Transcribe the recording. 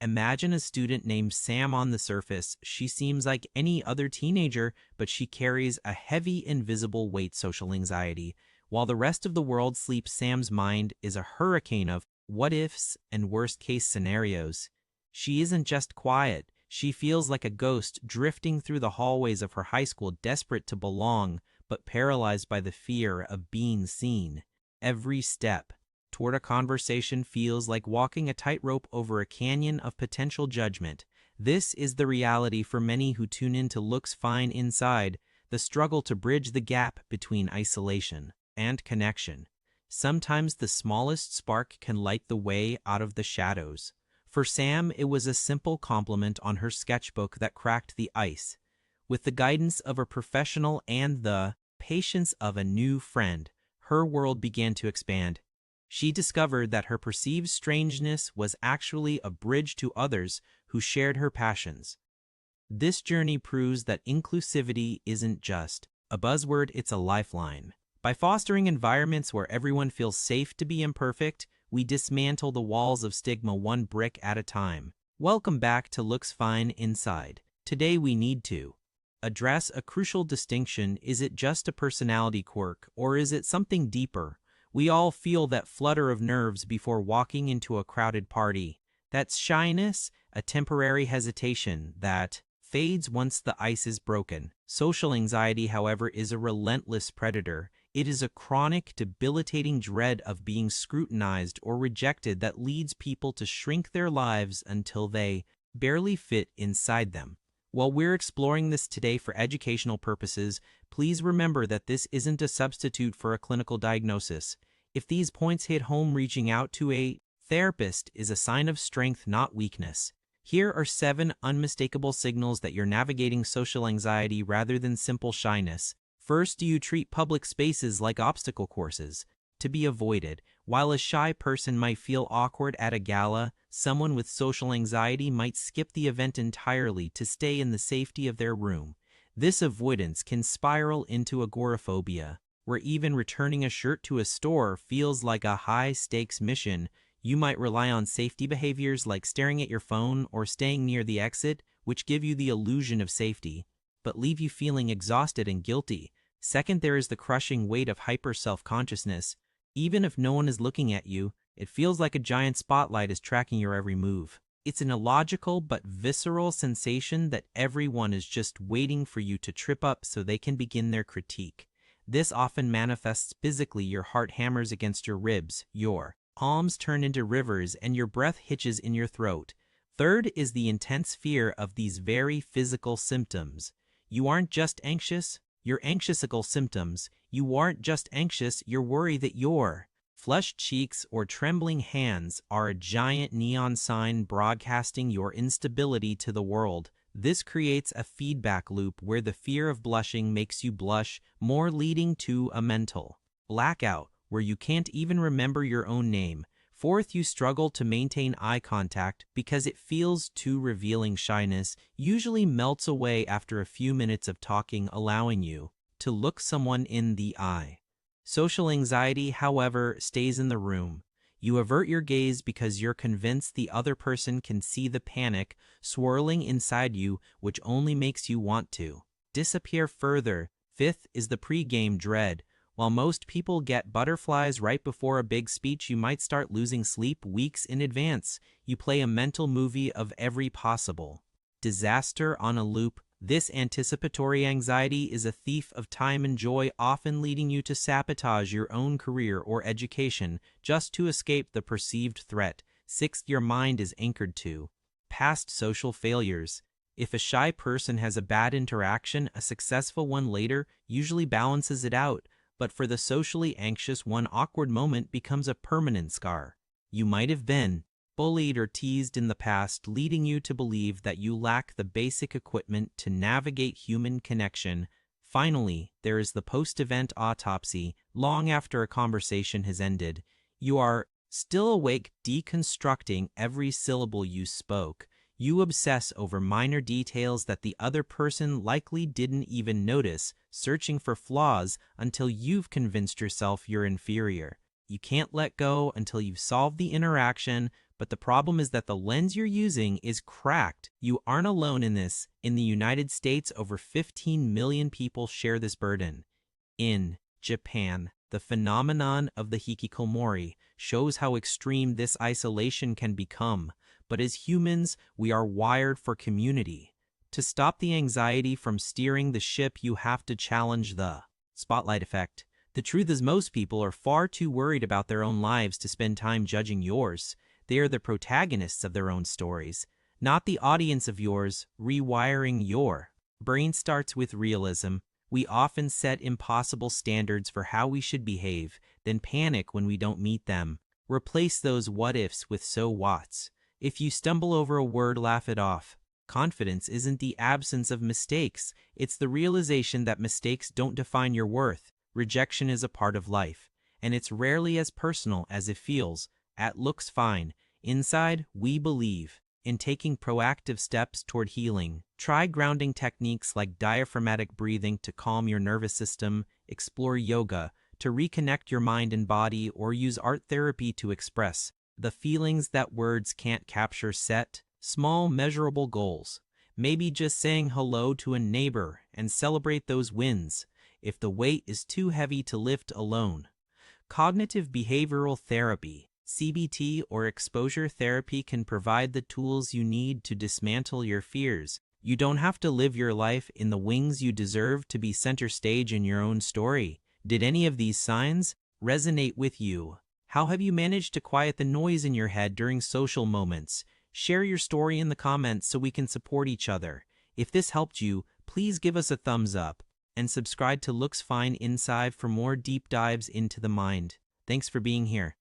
Imagine a student named Sam on the surface. She seems like any other teenager, but she carries a heavy, invisible weight social anxiety. While the rest of the world sleeps, Sam's mind is a hurricane of what-ifs and worst-case scenarios. She isn't just quiet. She feels like a ghost drifting through the hallways of her high school, desperate to belong, but paralyzed by the fear of being seen. Every step toward a conversation feels like walking a tightrope over a canyon of potential judgment. This is the reality for many who tune in to Looks Fine Inside, the struggle to bridge the gap between isolation and connection. Sometimes the smallest spark can light the way out of the shadows. For Sam, it was a simple compliment on her sketchbook that cracked the ice. With the guidance of a professional and the patience of a new friend, her world began to expand. She discovered that her perceived strangeness was actually a bridge to others who shared her passions. This journey proves that inclusivity isn't just a buzzword, it's a lifeline. By fostering environments where everyone feels safe to be imperfect, we dismantle the walls of stigma one brick at a time. Welcome back to Looks Fine Inside. Today we need to address a crucial distinction. Is it just a personality quirk, or is it something deeper? We all feel that flutter of nerves before walking into a crowded party. That's shyness, a temporary hesitation that fades once the ice is broken. Social anxiety, however, is a relentless predator. It is a chronic, debilitating dread of being scrutinized or rejected that leads people to shrink their lives until they barely fit inside them. While we're exploring this today for educational purposes, please remember that this isn't a substitute for a clinical diagnosis. If these points hit home, reaching out to a therapist is a sign of strength, not weakness. Here are 7 unmistakable signals that you're navigating social anxiety rather than simple shyness. First, do you treat public spaces like obstacle courses to be avoided? While a shy person might feel awkward at a gala, someone with social anxiety might skip the event entirely to stay in the safety of their room. This avoidance can spiral into agoraphobia, where even returning a shirt to a store feels like a high-stakes mission. You might rely on safety behaviors like staring at your phone or staying near the exit, which give you the illusion of safety, but leave you feeling exhausted and guilty. Second, there is the crushing weight of hyper-self-consciousness. Even if no one is looking at you, it feels like a giant spotlight is tracking your every move. It's an illogical but visceral sensation that everyone is just waiting for you to trip up so they can begin their critique. This often manifests physically. Your heart hammers against your ribs, your palms turn into rivers, and your breath hitches in your throat. Third is the intense fear of these very physical symptoms. You aren't just anxious, you're anxiousical symptoms. You aren't just anxious, you're worried that your flushed cheeks or trembling hands are a giant neon sign broadcasting your instability to the world. This creates a feedback loop where the fear of blushing makes you blush more, leading to a mental blackout where you can't even remember your own name. Fourth, you struggle to maintain eye contact because it feels too revealing. Shyness usually melts away after a few minutes of talking, allowing you to look someone in the eye. Social anxiety, however, stays in the room. You avert your gaze because you're convinced the other person can see the panic swirling inside you, which only makes you want to disappear further. Fifth is the pre-game dread. While most people get butterflies right before a big speech, you might start losing sleep weeks in advance. You play a mental movie of every possible disaster on a loop. This anticipatory anxiety is a thief of time and joy, often leading you to sabotage your own career or education just to escape the perceived threat. Sixth, your mind is anchored to past social failures. If a shy person has a bad interaction, a successful one later usually balances it out. But for the socially anxious, one awkward moment becomes a permanent scar. You might have been bullied or teased in the past, leading you to believe that you lack the basic equipment to navigate human connection. Finally, there is the post-event autopsy. Long after a conversation has ended, you are still awake, deconstructing every syllable you spoke. You obsess over minor details that the other person likely didn't even notice, searching for flaws until you've convinced yourself you're inferior. You can't let go until you've solved the interaction, But the problem is that the lens you're using is cracked. You aren't alone in this. In the United States, over 15 million people share this burden. In Japan, the phenomenon of the hikikomori shows how extreme this isolation can become. But as humans, we are wired for community. To stop the anxiety from steering the ship, you have to challenge the spotlight effect. The truth is, most people are far too worried about their own lives to spend time judging yours. They are the protagonists of their own stories, not the audience of yours. Rewiring your brain starts with realism. We often set impossible standards for how we should behave, then panic when we don't meet them. Replace those what-ifs with so whats. If you stumble over a word, laugh it off. Confidence isn't the absence of mistakes. It's the realization that mistakes don't define your worth. Rejection is a part of life, and it's rarely as personal as it feels. At Looks Fine, inside, we believe in taking proactive steps toward healing. Try grounding techniques like diaphragmatic breathing to calm your nervous system, explore yoga to reconnect your mind and body, or use art therapy to express the feelings that words can't capture. Set small, measurable goals. Maybe just saying hello to a neighbor and celebrate those wins if the weight is too heavy to lift alone. Cognitive behavioral therapy, CBT, or exposure therapy can provide the tools you need to dismantle your fears. You don't have to live your life in the wings you deserve to be center stage in your own story. Did any of these signs resonate with you? How have you managed to quiet the noise in your head during social moments? Share your story in the comments so we can support each other. If this helped you, please give us a thumbs up and subscribe to Looks Fine Inside for more deep dives into the mind. Thanks for being here.